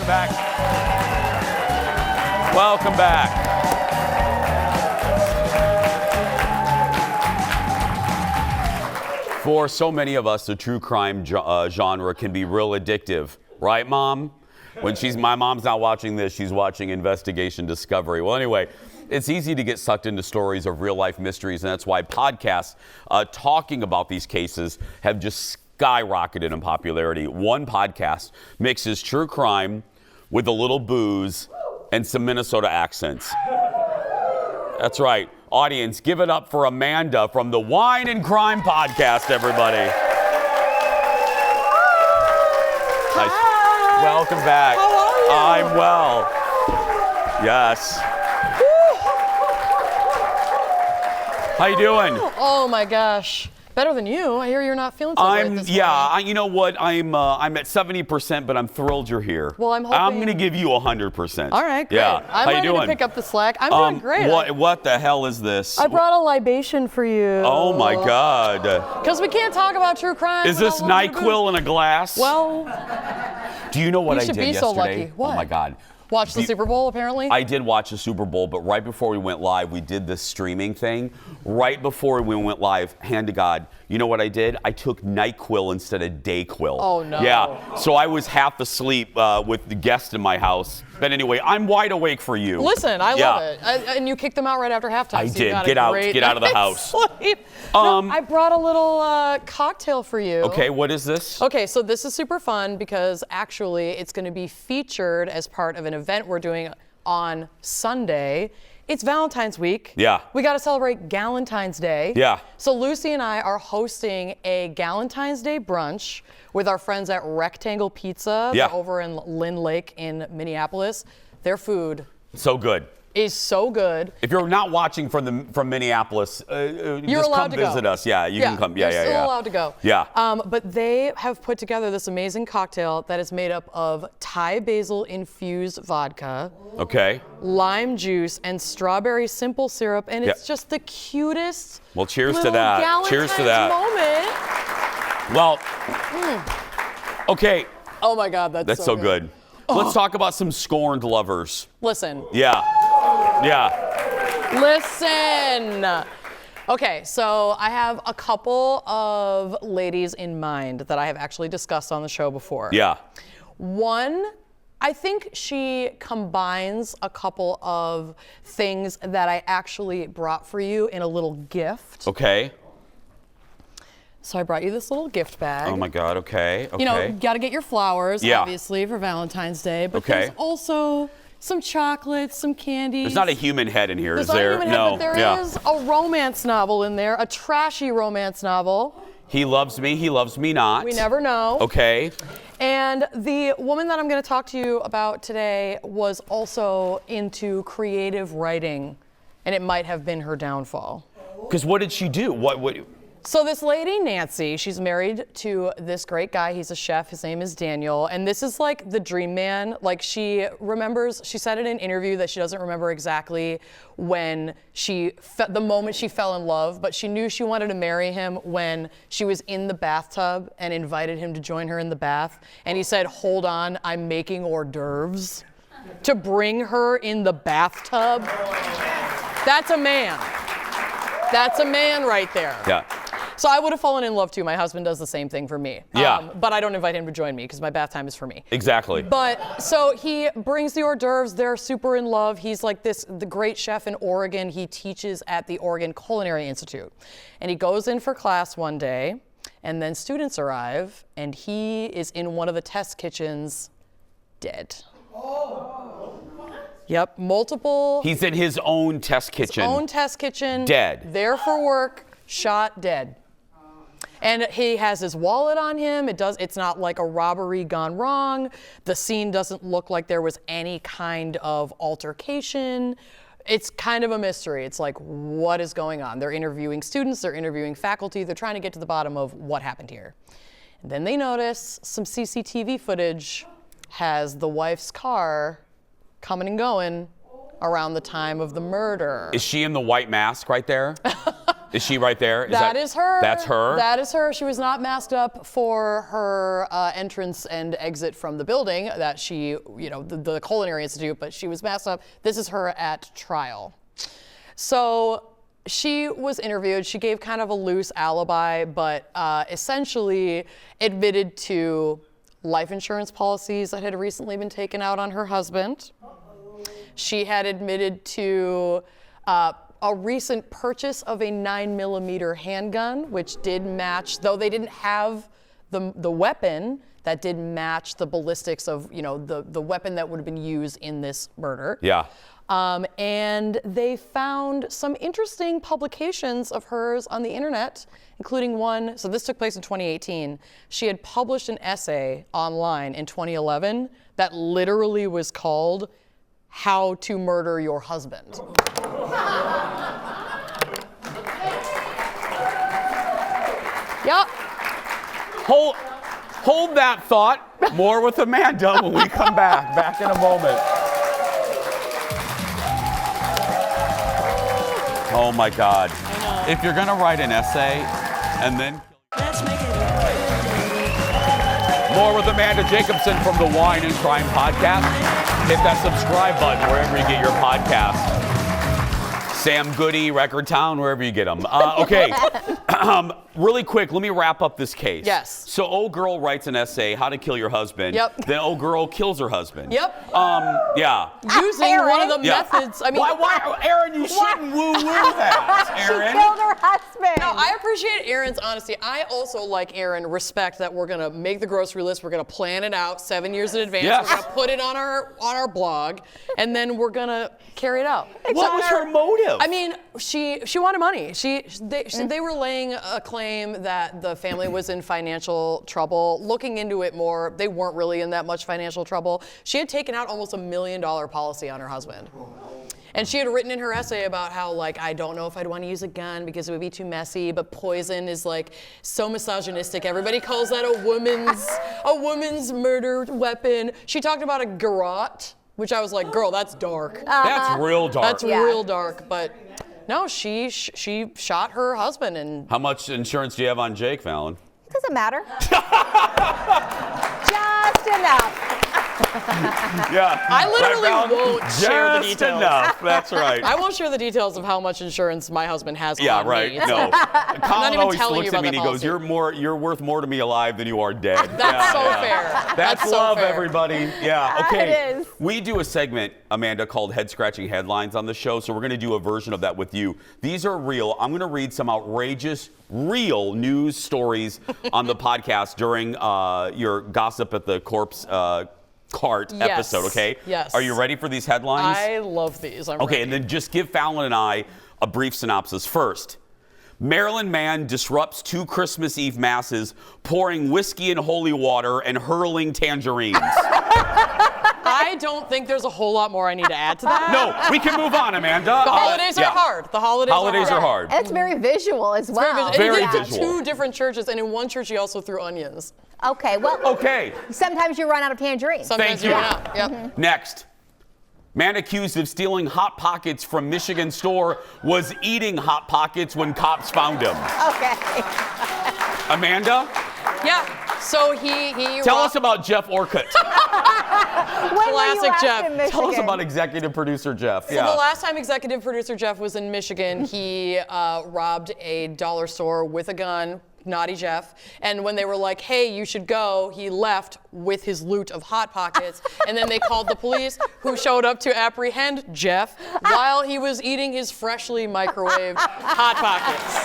back. Welcome back. For so many of us, the true crime genre can be real addictive. Right, Mom? When my mom's not watching this, she's watching Investigation Discovery. Well, anyway, it's easy to get sucked into stories of real-life mysteries, and that's why podcasts talking about these cases have just skyrocketed in popularity. One podcast mixes true crime with a little booze and some Minnesota accents. That's right. Audience, give it up for Amanda from the Wine and Crime Podcast, everybody. Hi. Welcome back. How are you? I'm well. Yes. How you doing? Oh my gosh. Better than you. I hear you're not feeling so great this morning. You know what? I'm at 70%, but I'm thrilled you're here. Well, I'm hoping. I'm going to give you 100%. All right, great. Yeah. I'm How ready you doing? to pick up the slack. I'm doing great. What the hell is this? I brought a libation for you. Oh my God. Because we can't talk about true crime. Is this NyQuil in a glass? Well, do you know what you I should did be yesterday? so lucky. What? Oh my God. Watch the Super Bowl, apparently? I did watch the Super Bowl, but right before we went live, we did this streaming thing. Right before we went live, hand to God, you know what I did? I took NyQuil instead of DayQuil. Oh, no. Yeah, so I was half asleep with the guest in my house. But anyway, I'm wide awake for you. Listen, I love it. And you kicked them out right after halftime. I so did. You got Get a out. great Get out of the night's house. sleep. No, I brought a little cocktail for you. Okay, what is this? Okay, so this is super fun because actually it's going to be featured as part of an event we're doing on Sunday. It's Valentine's week. Yeah. We got to celebrate Galentine's Day. Yeah. So Lucy and I are hosting a Galentine's Day brunch with our friends at Rectangle Pizza. Yeah. They're over in Lynn Lake in Minneapolis. Their food So good. is so good. If you're not watching from Minneapolis, You're just allowed come to go. visit us. Yeah, you can come. You're Yeah. still allowed to go. Yeah. But they have put together this amazing cocktail that is made up of Thai basil infused vodka, Okay. lime juice, and strawberry simple syrup, and it's just the cutest. Well, cheers to little that. Galentine's Cheers to that. moment. Well, okay. Oh my God, that's so good. Let's talk about some scorned lovers. Listen. Yeah. Listen. Okay, so I have a couple of ladies in mind that I have actually discussed on the show before. Yeah. One, I think she combines a couple of things that I actually brought for you in a little gift. Okay. So I brought you this little gift bag. Oh my God. Okay. You know, got to get your flowers, Yeah. obviously, for Valentine's Day. But Okay. there's also some chocolates, some candies. There's not a human head in here, There's is there? not a human head, but there is a romance novel in there, a trashy romance novel. He loves me. He loves me not. We never know. Okay. And the woman that I'm going to talk to you about today was also into creative writing, and it might have been her downfall. Because what did she do? What? So this lady, Nancy, she's married to this great guy. He's a chef. His name is Daniel. And this is like the dream man. Like she said in an interview that she doesn't remember exactly when the moment she fell in love, but she knew she wanted to marry him when she was in the bathtub and invited him to join her in the bath. And he said, "Hold on, I'm making hors d'oeuvres," to bring her in the bathtub. That's a man. That's a man right there. Yeah. So I would have fallen in love too. My husband does the same thing for me. Yeah. But I don't invite him to join me because my bath time is for me. Exactly. But so he brings the hors d'oeuvres. They're super in love. He's like the great chef in Oregon. He teaches at the Oregon Culinary Institute. And he goes in for class one day, and then students arrive, and he is in one of the test kitchens, dead. Yep, multiple. He's in his own test kitchen. His own test kitchen. Dead. There for work, shot dead. And he has his wallet on him. It's not like a robbery gone wrong. The scene doesn't look like there was any kind of altercation. It's kind of a mystery. It's like, what is going on? They're interviewing students, they're interviewing faculty, they're trying to get to the bottom of what happened here. And then they notice some CCTV footage has the wife's car coming and going around the time of the murder. Is she in the white mask right there? Is she right there? That is her. That's her? That is her. She was not masked up for her entrance and exit from the building that she, the Culinary Institute, but she was masked up. This is her at trial. So she was interviewed. She gave kind of a loose alibi, but essentially admitted to life insurance policies that had recently been taken out on her husband. She had admitted to a recent purchase of a 9mm handgun, which did match, though they didn't have the weapon, that did match the ballistics of, the weapon that would have been used in this murder. Yeah. And they found some interesting publications of hers on the internet, including one, so this took place in 2018. She had published an essay online in 2011 that literally was called How to Murder Your Husband. Yep. Hold that thought. More with Amanda when we come back. Back in a moment. Oh my God. If you're gonna write an essay and then Let's make it more with Amanda Jacobson from the Wine and Crime Podcast. Hit that subscribe button wherever you get your podcasts. Sam Goody, Record Town, wherever you get them. Okay, really quick, let me wrap up this case. Yes. So old girl writes an essay, How to Kill Your Husband. Yep. Then old girl kills her husband. Yep. Yeah. Using one of the methods. I mean, Why, Aaron, you shouldn't woo-woo that, Aaron. She killed her husband. No, I appreciate Aaron's honesty. I also, like Aaron, respect that we're gonna make the grocery list. We're gonna plan it out 7 years in advance. Yes. We're gonna put it on our blog, and then we're gonna carry it out. What was her motive? I mean, she wanted money. They were laying a claim that the family was in financial trouble. Looking into it more, they weren't really in that much financial trouble. She had taken out almost $1 million policy on her husband. And she had written in her essay about how, like, I don't know if I'd want to use a gun because it would be too messy, but poison is, like, so misogynistic. Everybody calls that a woman's murder weapon. She talked about a garrote, which I was like, girl, that's dark. That's real dark. That's real dark, but no, she shot her husband. And How much insurance do you have on Jake, Fallon? Doesn't matter. Just enough. Yeah. I literally Fallon? won't share the Just details. enough. That's right. I won't share the details of how much insurance my husband has Yeah, on right. me. No. Colin even always telling you looks at about me and he that goes, policy. "You're worth more to me alive than you are dead." That's so fair. That's so love, fair. everybody. Yeah. Okay. It is. We do a segment, Amanda, called Head Scratching Headlines on the show, so we're going to do a version of that with you. These are real. I'm going to read some outrageous, real news stories on the podcast during your Gossip at the Corpse Cart Yes. episode, okay? Yes. Are you ready for these headlines? I love these. I'm Okay, ready. and then just give Fallon and I a brief synopsis first. Maryland man disrupts 2 Christmas Eve masses, pouring whiskey and holy water and hurling tangerines. I don't think there's a whole lot more I need to add to that. No, we can move on, Amanda. The holidays are hard. The holidays are hard. It's very visual as well. Very And he did visual. 2 different churches, and in one church he also threw onions. Okay, well, Okay, sometimes you run out of tangerines. Sometimes Thank you you. run out. Yep. next. Man accused of stealing Hot Pockets from Michigan store was eating Hot Pockets when cops found him. Okay. Amanda, Yeah. So he tell us about Jeff Orcutt. When were you Classic last Jeff. in Michigan? Tell us about executive producer Jeff. So the last time executive producer Jeff was in Michigan, he robbed a dollar store with a gun. Naughty Jeff. And when they were like, hey, you should go, he left with his loot of Hot Pockets. And then they called the police, who showed up to apprehend Jeff while he was eating his freshly microwaved Hot Pockets.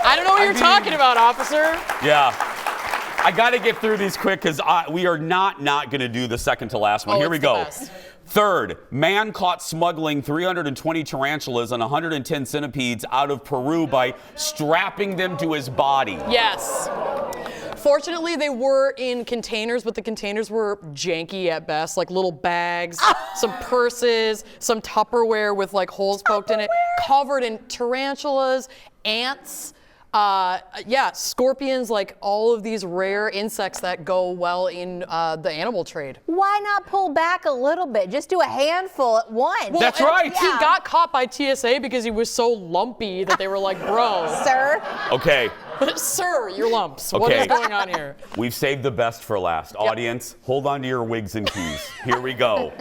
I don't know what you're talking about, officer. Yeah. I got to get through these quick because we are not going to do the second to last one. Oh, Here we it's the go. best. Third, man caught smuggling 320 tarantulas and 110 centipedes out of Peru by strapping them to his body. Yes. Fortunately, they were in containers, but the containers were janky at best, like little bags, some purses, some Tupperware with like holes poked in it, covered in tarantulas, ants, Yeah, scorpions, like all of these rare insects that go well in the animal trade. Why not pull back a little bit? Just do a handful at once. Well, That's and right. He got caught by TSA because he was so lumpy that they were like, bro. Sir. Okay. Sir, your lumps. What Okay. is going on here? We've saved the best for last. Audience, hold on to your wigs and keys. Here we go.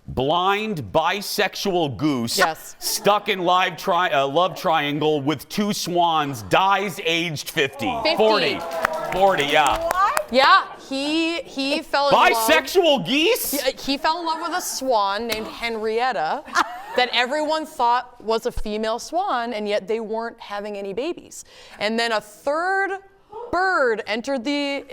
Blind bisexual goose Yes. stuck in love triangle with 2 swans dies aged 50. 50. 40, yeah. What? Yeah, he fell in love. Bisexual geese? He fell in love with a swan named Henrietta that everyone thought was a female swan, and yet they weren't having any babies. And then a third bird entered the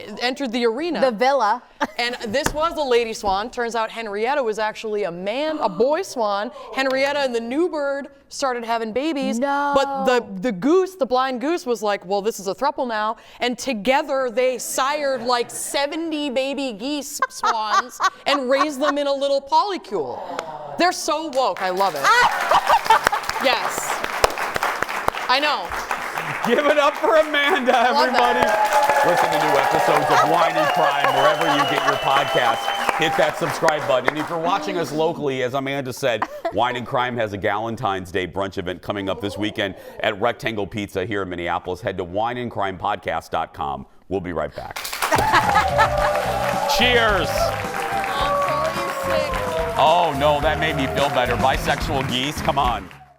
arena. The villa. And this was a lady swan. Turns out Henrietta was actually a boy swan. Henrietta and the new bird started having babies. No. But the goose, the blind goose, was like, well, this is a throuple now. And together they sired like 70 baby geese swans and raised them in a little polycule. They're so woke. I love it. Yes. I know. Give it up for Amanda, everybody. Listen to new episodes of Wine and Crime wherever you get your podcasts. Hit that subscribe button. And if you're watching us locally, as Amanda said, Wine and Crime has a Galentine's Day brunch event coming up this weekend at Rectangle Pizza here in Minneapolis. Head to wineandcrimepodcast.com. We'll be right back. Cheers. Oh, no, that made me feel better. Bisexual geese, come on.